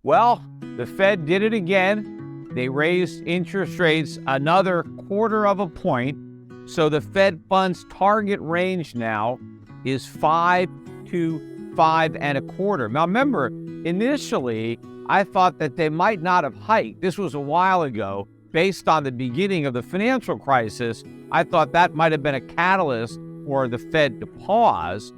Well, the Fed did it again. They raised interest rates another 1/4 point. So the Fed funds target range now is 5 to 5.25. Now remember, initially, I thought that they might not have hiked. This was a while ago. Based on the beginning of the financial crisis, I thought that might have been a catalyst for the Fed to pause.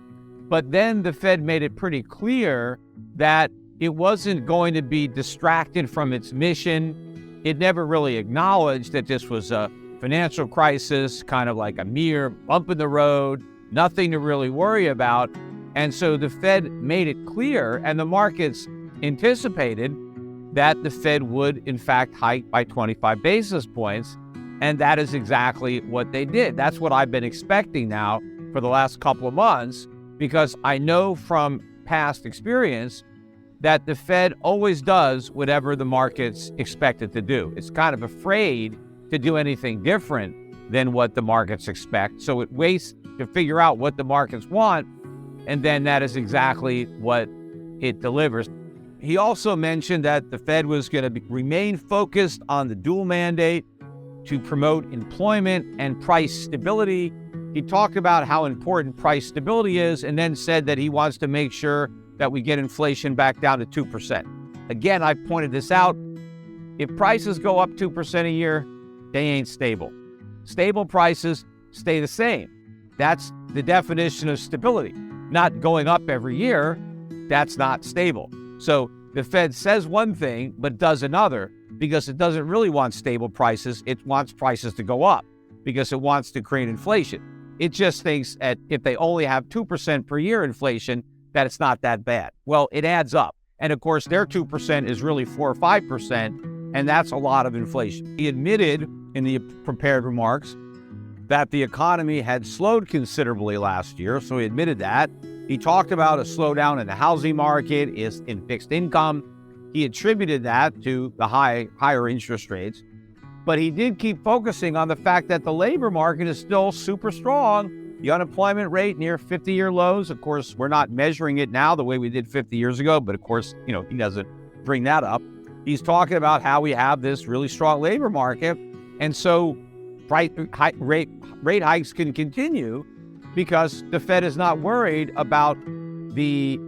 But then the Fed made it pretty clear that it wasn't going to be distracted from its mission. It never really acknowledged that this was a financial crisis, kind of like a mere bump in the road, nothing to really worry about. And so the Fed made it clear, and the markets anticipated that the Fed would, in fact, hike by 25 basis points. And that is exactly what they did. That's what I've been expecting now for the last couple of months, because I know from past experience that the Fed always does whatever the markets expect it to do. It's kind of afraid to do anything different than what the markets expect. So it waits to figure out what the markets want, and then that is exactly what it delivers. He also mentioned that the Fed was going to remain focused on the dual mandate to promote employment and price stability. He talked about how important price stability is, and then said that he wants to make sure that we get inflation back down to 2%. Again, I pointed this out. If prices go up 2% a year, they ain't stable. Stable prices stay the same. That's the definition of stability. Not going up every year, that's not stable. So the Fed says one thing, but does another, because it doesn't really want stable prices. It wants prices to go up because it wants to create inflation. It just thinks that if they only have 2% per year inflation, that it's not that bad. Well, it adds up. And of course, their 2% is really 4 or 5%, and that's a lot of inflation. He admitted in the prepared remarks that the economy had slowed considerably last year, so he admitted that. He talked about a slowdown in the housing market, in fixed income. He attributed that to the higher interest rates. But he did keep focusing on the fact that the labor market is still super strong. The unemployment rate near 50-year lows. Of course, we're not measuring it now the way we did 50 years ago, but of course, he doesn't bring that up. He's talking about how we have this really strong labor market, and so rate hikes can continue because the Fed is not worried about the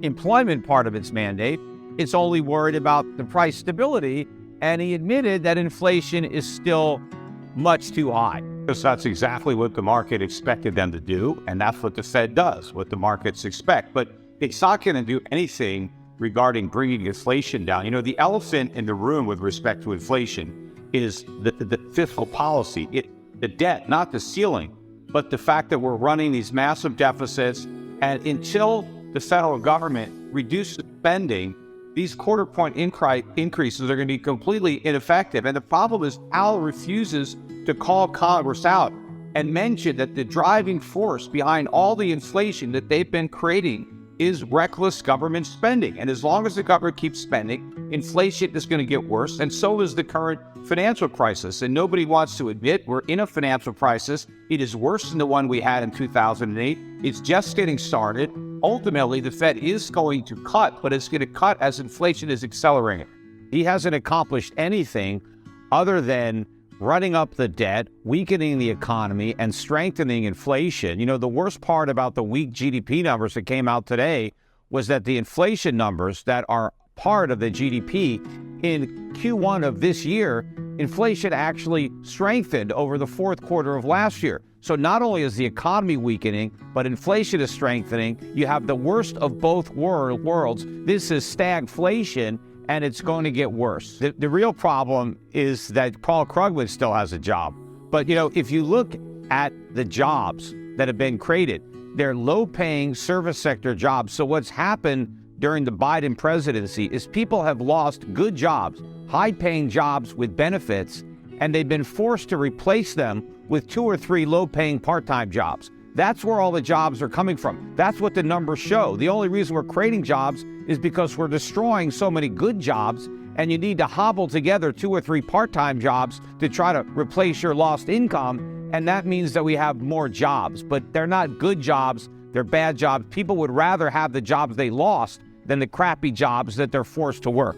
employment part of its mandate. It's only worried about the price stability, and he admitted that inflation is still much too high. Because that's exactly what the market expected them to do, and that's what the Fed does, what the markets expect. But it's not going to do anything regarding bringing inflation down. The elephant in the room with respect to inflation is the fiscal policy. The debt, not the ceiling, but the fact that we're running these massive deficits. And until the federal government reduces spending, these 1/4 point increases are going to be completely ineffective. And the problem is Powell refuses to call Congress out and mention that the driving force behind all the inflation that they've been creating is reckless government spending. And as long as the government keeps spending, inflation is going to get worse, and so is the current financial crisis. And nobody wants to admit we're in a financial crisis. It is worse than the one we had in 2008. It's just getting started. Ultimately, the Fed is going to cut, but it's going to cut as inflation is accelerating. He hasn't accomplished anything other than running up the debt, weakening the economy, and strengthening inflation. The worst part about the weak GDP numbers that came out today was that the inflation numbers that are part of the GDP in Q1 of this year, inflation actually strengthened over the fourth quarter of last year. So not only is the economy weakening, but inflation is strengthening. You have the worst of both worlds. This is stagflation, and it's going to get worse. The real problem is that Paul Krugman still has a job. But, if you look at the jobs that have been created, they're low-paying service sector jobs. So what's happened during the Biden presidency is people have lost good jobs, high-paying jobs with benefits, and they've been forced to replace them with 2 or 3 low-paying part-time jobs. That's where all the jobs are coming from. That's what the numbers show. The only reason we're creating jobs is because we're destroying so many good jobs, and you need to hobble together 2 or 3 part-time jobs to try to replace your lost income, and that means that we have more jobs. But they're not good jobs, they're bad jobs. People would rather have the jobs they lost than the crappy jobs that they're forced to work.